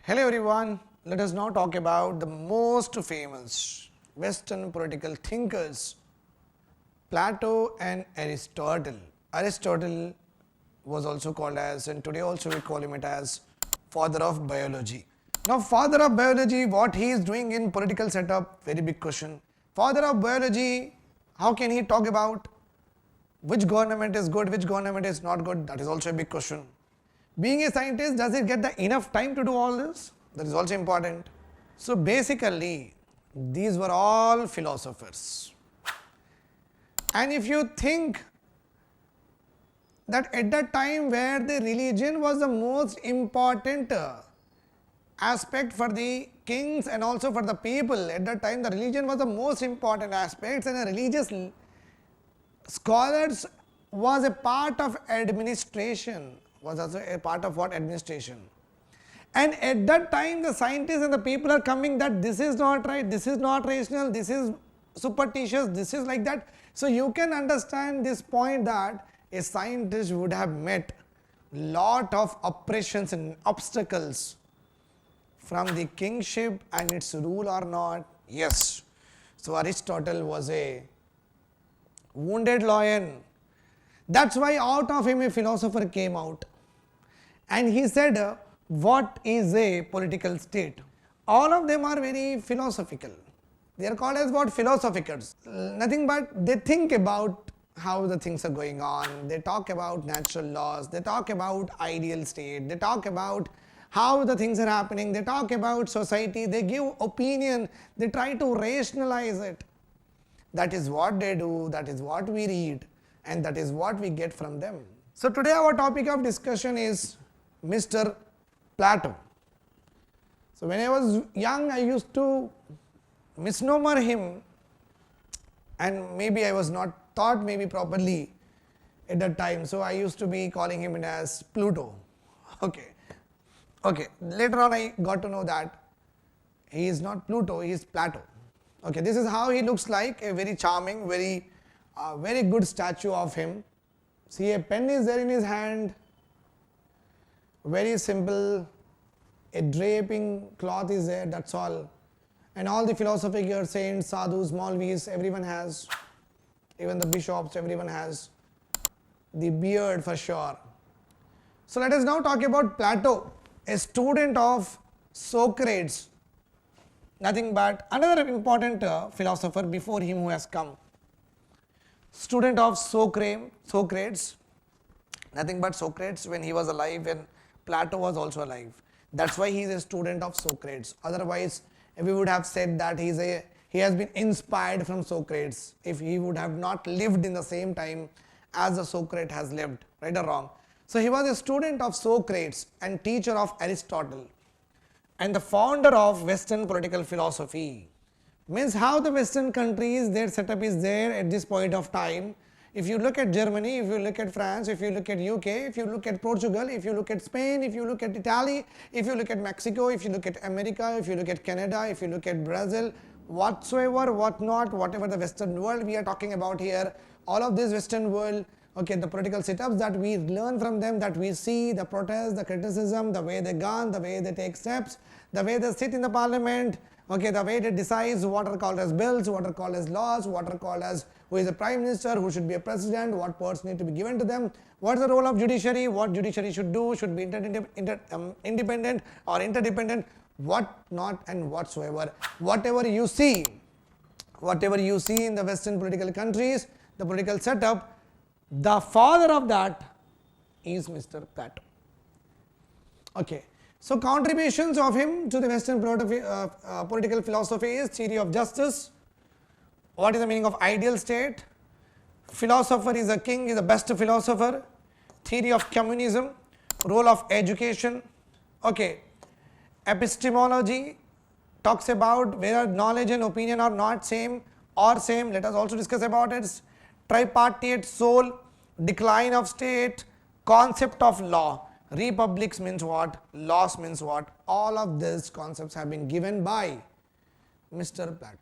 Hello everyone, let us now talk about the most famous Western political thinkers, Plato and Aristotle. Aristotle was also called as, and today also we call him as father of biology. Now father of biology, what he is doing in political setup, very big question. Father of biology, how can he talk about which government is good, which government is not good, that is also a big question. Being a scientist, does he get the enough time to do all this? That is also important. So basically, these were all philosophers. And if you think that at that time where the religion was the most important aspect for the kings and also for the people, at that time the religion was the most important aspects, and the religious scholars was a part of administration, was also a part of what? Administration. And at that time the scientists and the people are coming that this is not right, this is not rational, this is superstitious, this is like that. So you can understand this point that a scientist would have met lot of oppressions and obstacles from the kingship and its rule or not. Yes. So Aristotle was a wounded lion. That's why out of him a philosopher came out. And he said, what is a political state? All of them are very philosophical. They are called as what? Philosophers. Nothing but they think about how the things are going on. They talk about natural laws. They talk about ideal state. They talk about how the things are happening. They talk about society. They give opinion. They try to rationalize it. That is what they do. That is what we read. And that is what we get from them. So today our topic of discussion is Mr. Plato. So when I was young, I used to misnomer him, and maybe I was not taught maybe properly at that time. So I used to be calling him as Pluto. Okay. Later on I got to know that he is not Pluto, he is Plato. Okay, this is how he looks like, a very charming, very good statue of him. See, a pen is there in his hand, very simple, a draping cloth is there, that's all. And all the philosophical saints, sadhus, Maulvis, everyone has, even the bishops, everyone has the beard for sure. So let us now talk about Plato, a student of Socrates, nothing but another important philosopher before him who has come. Student of Socrates, nothing but Socrates when he was alive, when Plato was also alive. That's why he is a student of Socrates. Otherwise, we would have said that he has been inspired from Socrates if he would have not lived in the same time as the Socrates has lived, right or wrong. So he was a student of Socrates and teacher of Aristotle and the founder of Western political philosophy. Means how the Western countries, their setup is there at this point of time. If you look at Germany, if you look at France, if you look at UK, if you look at Portugal, if you look at Spain, if you look at Italy, if you look at Mexico, if you look at America, if you look at Canada, if you look at Brazil, whatsoever, what not, whatever the Western world we are talking about here, all of this Western world, okay, the political setups that we learn from them, that we see, the protests, the criticism, the way they gun, the way they take steps, the way they sit in the parliament, okay, the way they decide what are called as bills, what are called as laws, what are called as who is a prime minister, who should be a president, what powers need to be given to them, what is the role of judiciary, what judiciary should do, should be independent or interdependent, what not and whatsoever. Whatever you see in the Western political countries, the political setup, the father of that is Mr. Plato. Okay. So contributions of him to the Western political philosophy is theory of justice. What is the meaning of ideal state? Philosopher is a king, is the best philosopher. Theory of communism, role of education. Okay. Epistemology talks about whether knowledge and opinion are not same or same. Let us also discuss about it. Tripartite soul, decline of state, concept of law. Republics means what? Laws means what? All of these concepts have been given by Mr. Plato.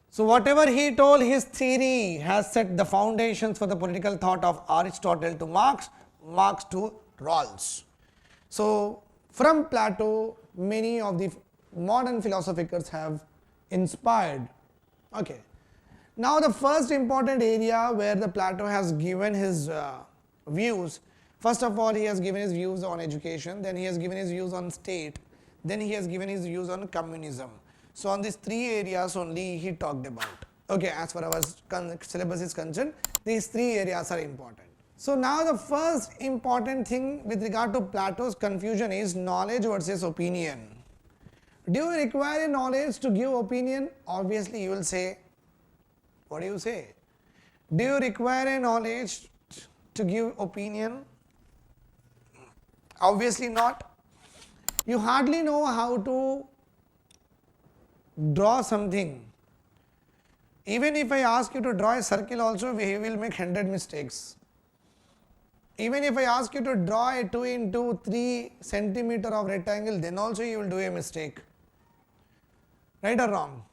So whatever he told, his theory has set the foundations for the political thought of Aristotle to Marx to Rawls. So from Plato many of the modern philosophers have inspired. Okay. Now the first important area where the Plato has given his views, first of all he has given his views on education, then he has given his views on state, then he has given his views on communism. So on these three areas only he talked about. Okay, as far as our syllabus is concerned, these three areas are important. So now the first important thing with regard to Plato's confusion is knowledge versus opinion. Do you require a knowledge to give opinion? Obviously you will say, what do you say? Do you require a knowledge to give opinion? Obviously not. You hardly know how to draw something. Even if I ask you to draw a circle also, we will make 100 mistakes. Even if I ask you to draw a 2 into 3 centimeter of rectangle, then also you will do a mistake. Right or wrong?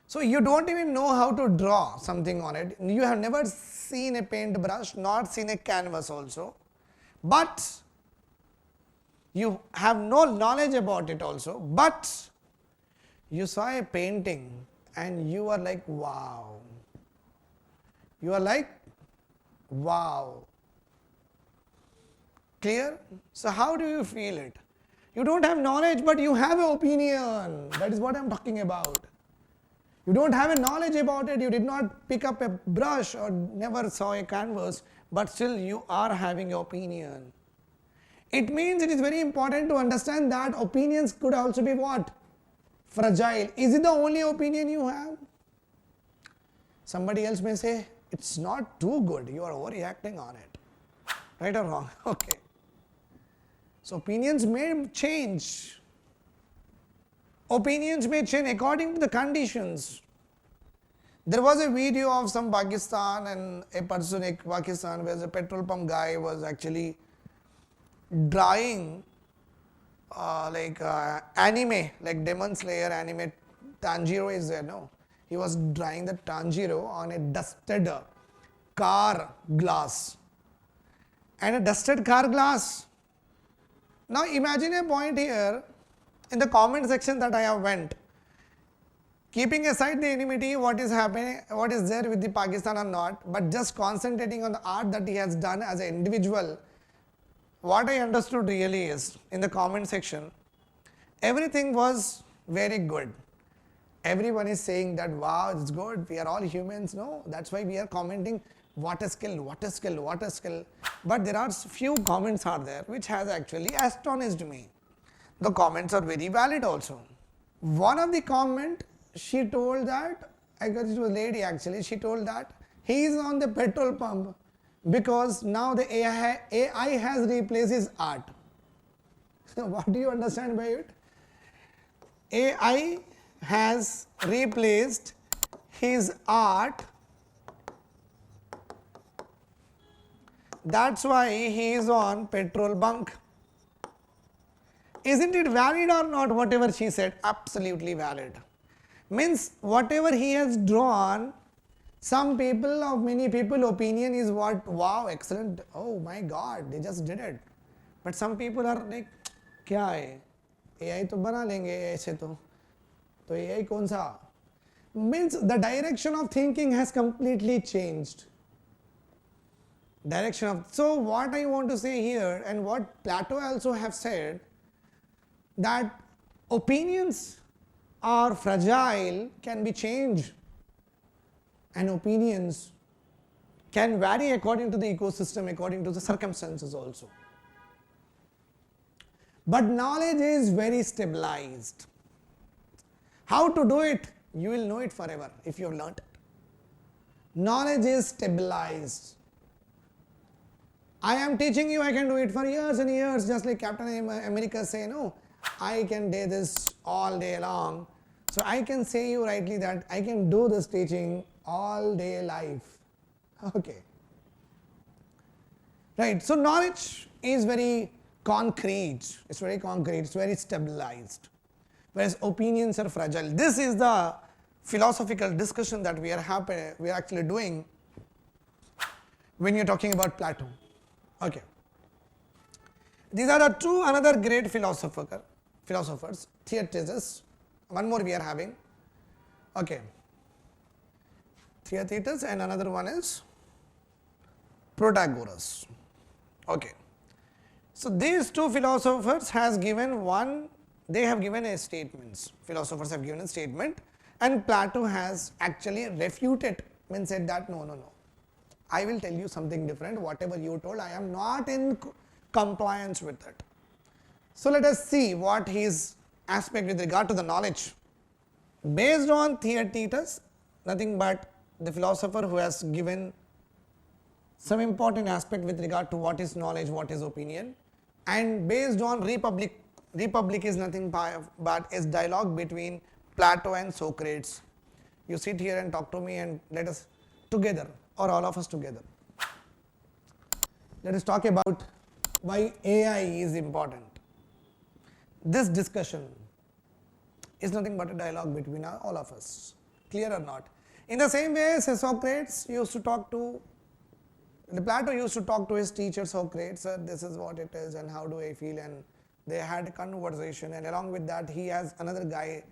So you don't even know how to draw something on it. You have never seen a paintbrush, not seen a canvas also. But you have no knowledge about it also. But you saw a painting and you are like, wow. You are like, wow. Clear? So how do you feel it? You don't have knowledge, but you have an opinion. That is what I am talking about. You don't have a knowledge about it, you did not pick up a brush or never saw a canvas, but still you are having an opinion. It means it is very important to understand that opinions could also be what? Fragile. Is it the only opinion you have? Somebody else may say, it's not too good, you are overreacting on it. Right or wrong? Okay. So opinions may change. Opinions may change according to the conditions. There was a video of some Pakistan and a person in Pakistan where the petrol pump guy was actually drawing anime, like Demon Slayer anime. Tanjiro is there, no? He was drawing the Tanjiro on a dusted car glass. And a dusted car glass. Now imagine a point here. In the comment section that I have went, keeping aside the enmity, what is happening, what is there with the Pakistan or not, but just concentrating on the art that he has done as an individual, what I understood really is, in the comment section, everything was very good. Everyone is saying that, wow, it's good, we are all humans, no, that's why we are commenting, what a skill, what a skill, what a skill. But there are few comments are there which has actually astonished me. The comments are very valid also. One of the comment, she told that, I guess it was a lady actually, she told that he is on the petrol pump because now the AI has replaced his art. What do you understand by it? AI has replaced his art. That's why he is on petrol bunk. Isn't it valid or not, whatever she said? Absolutely valid. Means whatever he has drawn, some people, of many people, opinion is what, wow, excellent, oh my god, they just did it. But some people are like, क्या है? AI तो बना लेंगे ऐसे तो AI कौन सा? Means the direction of thinking has completely changed. So what I want to say here, and what Plato also have said, that opinions are fragile, can be changed, and opinions can vary according to the ecosystem, according to the circumstances also. But knowledge is very stabilized. How to do it? You will know it forever if you have learnt it. Knowledge is stabilized. I am teaching you, I can do it for years and years, just like Captain America say, no, I can do this all day long. So I can say you rightly that I can do this teaching all day life. Okay. Right. So knowledge is very concrete. It's very concrete. It's very stabilized. Whereas opinions are fragile. This is the philosophical discussion that we are actually doing when you're talking about Plato. Okay. These are the two another great philosophers. Theaetetus. One more we are having. Okay. Theaetetus, and another one is Protagoras. Okay. So these two philosophers has given one, they have given a statements, philosophers have given a statement, and Plato has actually refuted, means said that no, I will tell you something different, whatever you told, I am not in compliance with it. So let us see what his aspect with regard to the knowledge. Based on Theaetetus, nothing but the philosopher who has given some important aspect with regard to what is knowledge, what is opinion, and based on Republic, Republic is nothing but is dialogue between Plato and Socrates. You sit here and talk to me, and let us together, or all of us together, let us talk about why AI is important. This discussion is nothing but a dialogue between all of us, clear or not? In the same way, Socrates used to talk to, Plato used to talk to his teacher Socrates, sir, this is what it is and how do I feel, and they had a conversation, and along with that he has another guy,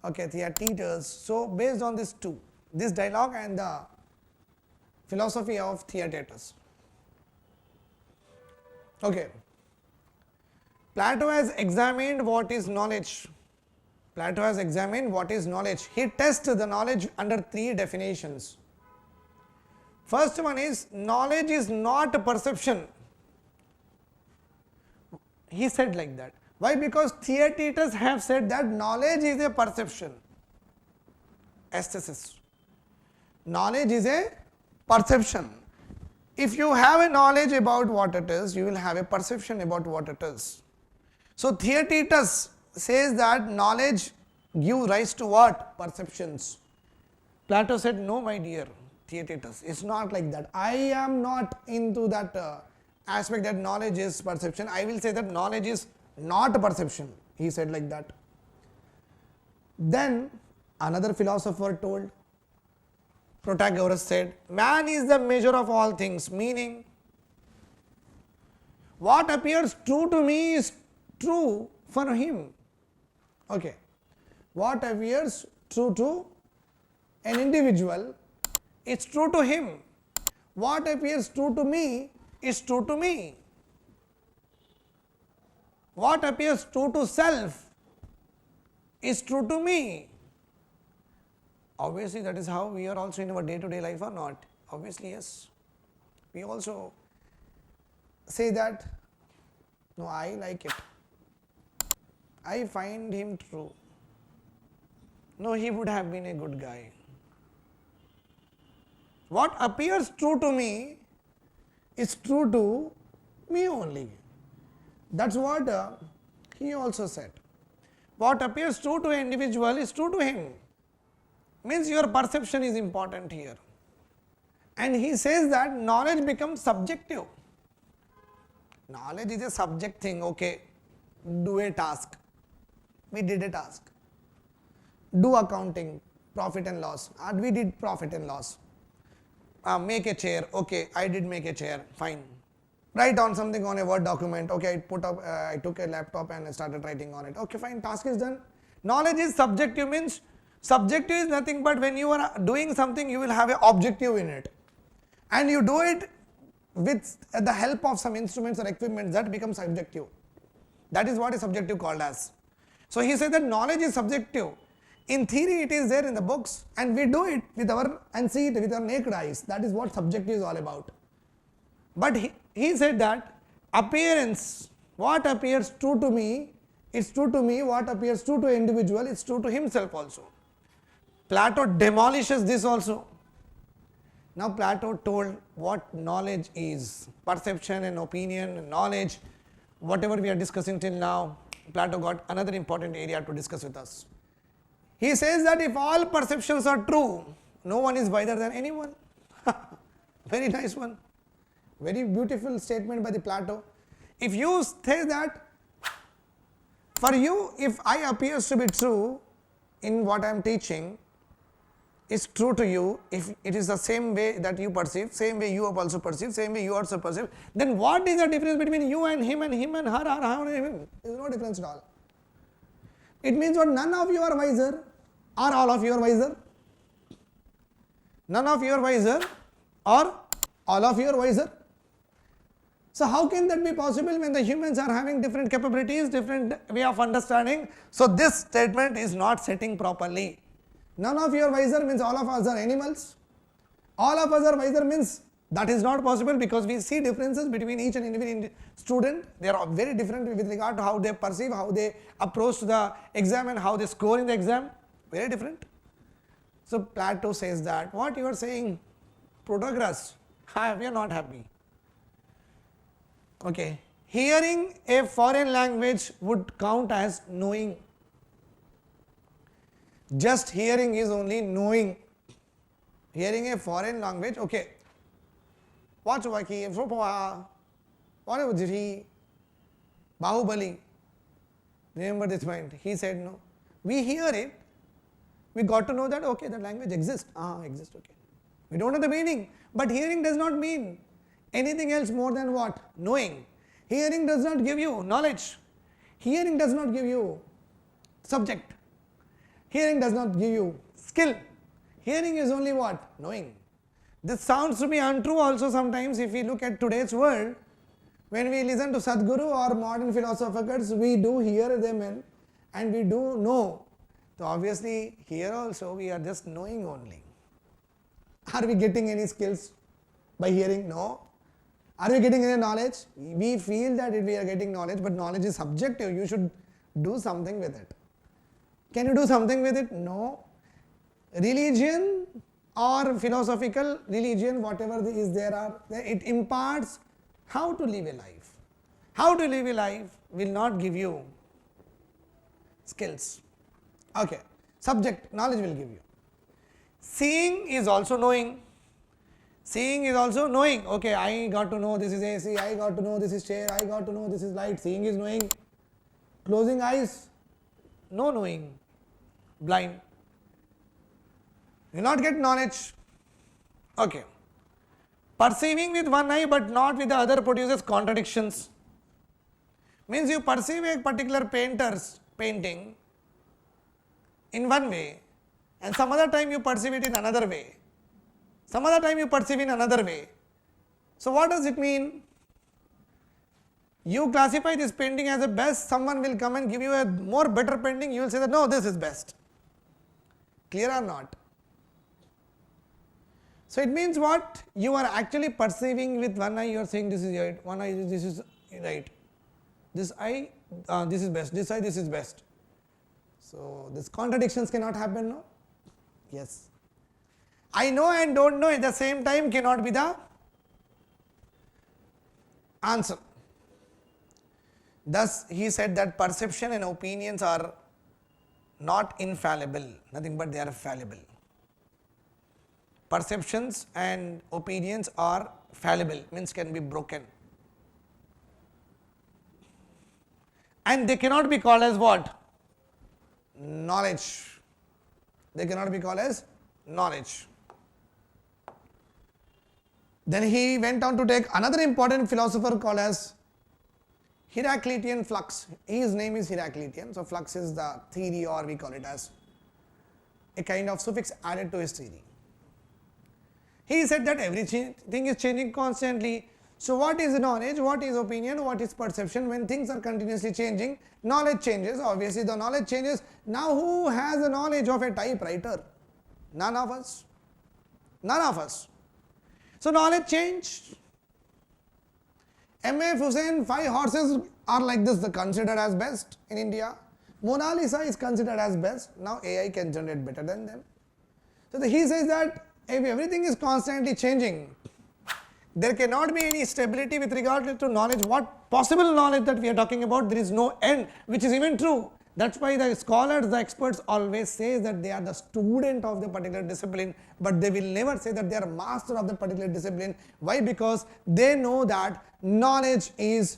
okay, Theaetetus. So based on this two, this dialogue and the philosophy of Theaetetus. Okay. Plato has examined what is knowledge. Plato has examined what is knowledge. He tests the knowledge under three definitions. First one is, knowledge is not a perception. He said like that. Why? Because Theaetetus have said that knowledge is a perception. Aesthesis. Knowledge is a perception. If you have a knowledge about what it is, you will have a perception about what it is. So Theaetetus says that knowledge gives rise to what? Perceptions. Plato said, no my dear Theaetetus, it's not like that. I am not into that aspect that knowledge is perception. I will say that knowledge is not a perception. He said like that. Then another philosopher told, Protagoras said, man is the measure of all things, meaning what appears true to me is true for him. Okay. What appears true to an individual is true to him. What appears true to me is true to me. What appears true to self is true to me. Obviously, that is how we are also in our day-to-day life, or not? Obviously, yes. We also say that, no, I like it. I find him true. No, he would have been a good guy. What appears true to me is true to me only. That's what he also said. What appears true to an individual is true to him. Means your perception is important here. And he says that knowledge becomes subjective. Knowledge is a subject thing, okay. Do a task. We did a task. Do accounting, profit and loss. We did profit and loss. Make a chair, okay, I did make a chair, fine. Write on something on a Word document, okay, I took a laptop and I started writing on it, okay, fine, task is done. Knowledge is subjective, means subjective is nothing but when you are doing something, you will have an objective in it. And you do it with the help of some instruments or equipment, that becomes subjective. That is what is subjective called as. So he said that knowledge is subjective. In theory, it is there in the books, and we do it with our, and see it with our naked eyes. That is what subjective is all about. But he said that appearance, what appears true to me, is true to me. What appears true to an individual is true to himself also. Plato demolishes this also. Now Plato told what knowledge is. Perception and opinion and knowledge, whatever we are discussing till now, Plato got another important area to discuss with us. He says that if all perceptions are true, no one is wiser than anyone. Very nice one. Very beautiful statement by the Plato. If you say that, for you, if I appears to be true in what I am teaching, is true to you, if it is the same way that you perceive, same way you have also perceived, same way you also perceive, then what is the difference between you and him and her or him? There is no difference at all. It means what? None of you are wiser, or all of you are wiser. None of you are wiser, or all of you are wiser. So how can that be possible when the humans are having different capabilities, different way of understanding? So this statement is not setting properly. None of you are wiser means all of us are animals. All of us are wiser means that is not possible, because we see differences between each and every student. They are very different with regard to how they perceive, how they approach the exam and how they score in the exam. Very different. So Plato says that what you are saying, progress, we are not happy. Okay, hearing a foreign language would count as knowing. Just hearing is only knowing. Hearing a foreign language, okay. What was he? Bahubali. Remember this point. He said no. We hear it. We got to know that okay, that language exists. Exists. Okay. We don't know the meaning, but hearing does not mean anything else more than what? Knowing. Hearing does not give you knowledge. Hearing does not give you subject. Hearing does not give you skill. Hearing is only what? Knowing. This sounds to be untrue also sometimes if we look at today's world. When we listen to Sadhguru or modern philosophers, we do hear them and we do know. So obviously here also we are just knowing only. Are we getting any skills by hearing? No. Are we getting any knowledge? We feel that we are getting knowledge, but knowledge is subjective. You should do something with it. Can you do something with it? No. Religion or philosophical religion, whatever is there, it imparts how to live a life. How to live a life will not give you skills. Okay. Subject, knowledge will give you. Seeing is also knowing. Seeing is also knowing. Okay, I got to know this is AC, I got to know this is chair, I got to know this is light. Seeing is knowing. Closing eyes, no knowing. Blind. You will not get knowledge. Okay. Perceiving with one eye but not with the other produces contradictions. Means you perceive a particular painter's painting in one way and some other time you perceive it in another way. Some other time you perceive in another way. So what does it mean? You classify this painting as the best, someone will come and give you a more better painting, you will say that no, this is best. Clear or not? So it means what? You are actually perceiving with one eye, you are saying this is right, one eye this is right. This eye, this is best, this eye this is best. So these contradictions cannot happen, no? Yes. I know and don't know at the same time cannot be the answer. Thus he said that perception and opinions are not infallible, nothing but they are fallible. Perceptions and opinions are fallible, means can be broken. And they cannot be called as what? Knowledge. They cannot be called as knowledge. Then he went on to take another important philosopher called as Heraclitean Flux. His name is Heraclitean. So flux is the theory, or we call it as a kind of suffix added to his theory. He said that everything is changing constantly. So what is knowledge, what is opinion, what is perception? When things are continuously changing, knowledge changes. Obviously the knowledge changes. Now who has the knowledge of a typewriter? None of us. None of us. So knowledge changed. M.F. Hussain, 5 horses are like this, considered as best in India. Mona Lisa is considered as best. Now AI can generate better than them. So he says that if everything is constantly changing, there cannot be any stability with regard to knowledge. What possible knowledge that we are talking about, there is no end, which is even true. That's why the scholars, the experts always say that they are the student of the particular discipline, but they will never say that they are master of that particular discipline. Why? Because they know that knowledge is,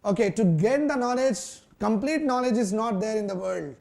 okay, to get the knowledge, complete knowledge is not there in the world.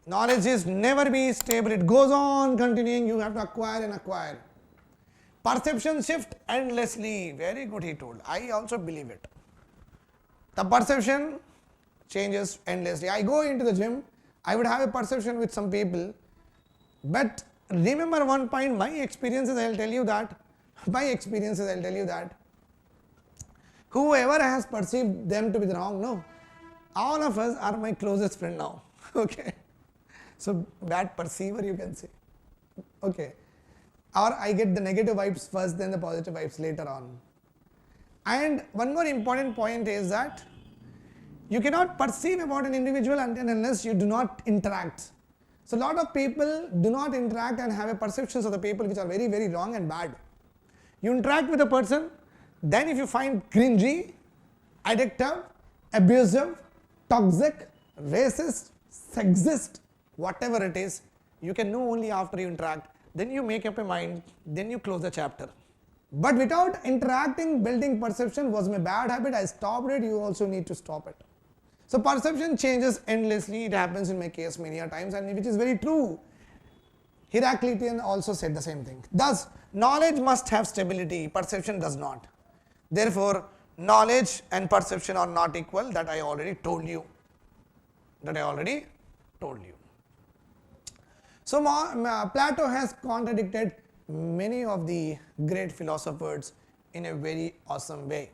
Knowledge is never be stable. It goes on continuing. You have to acquire and acquire. Perception shift endlessly. Very good, he told. I also believe it. The perception changes endlessly. I go into the gym, I would have a perception with some people, but remember one point, my experiences I will tell you that, whoever has perceived them to be wrong, no, all of us are my closest friend now. Okay, so bad perceiver you can say. Okay, or I get the negative vibes first, then the positive vibes later on. And one more important point is that you cannot perceive about an individual until unless you do not interact. So a lot of people do not interact and have a perceptions of the people which are very, very wrong and bad. You interact with a person, then if you find cringy, addictive, abusive, toxic, racist, sexist, whatever it is, you can know only after you interact. Then you make up a mind, then you close the chapter. But without interacting, building perception was my bad habit. I stopped it, you also need to stop it. So perception changes endlessly, it happens in my case many a times, and which is very true. Heraclitean also said the same thing. Thus, knowledge must have stability, perception does not. Therefore, knowledge and perception are not equal, that I already told you. So, Plato has contradicted many of the great philosophers in a very awesome way.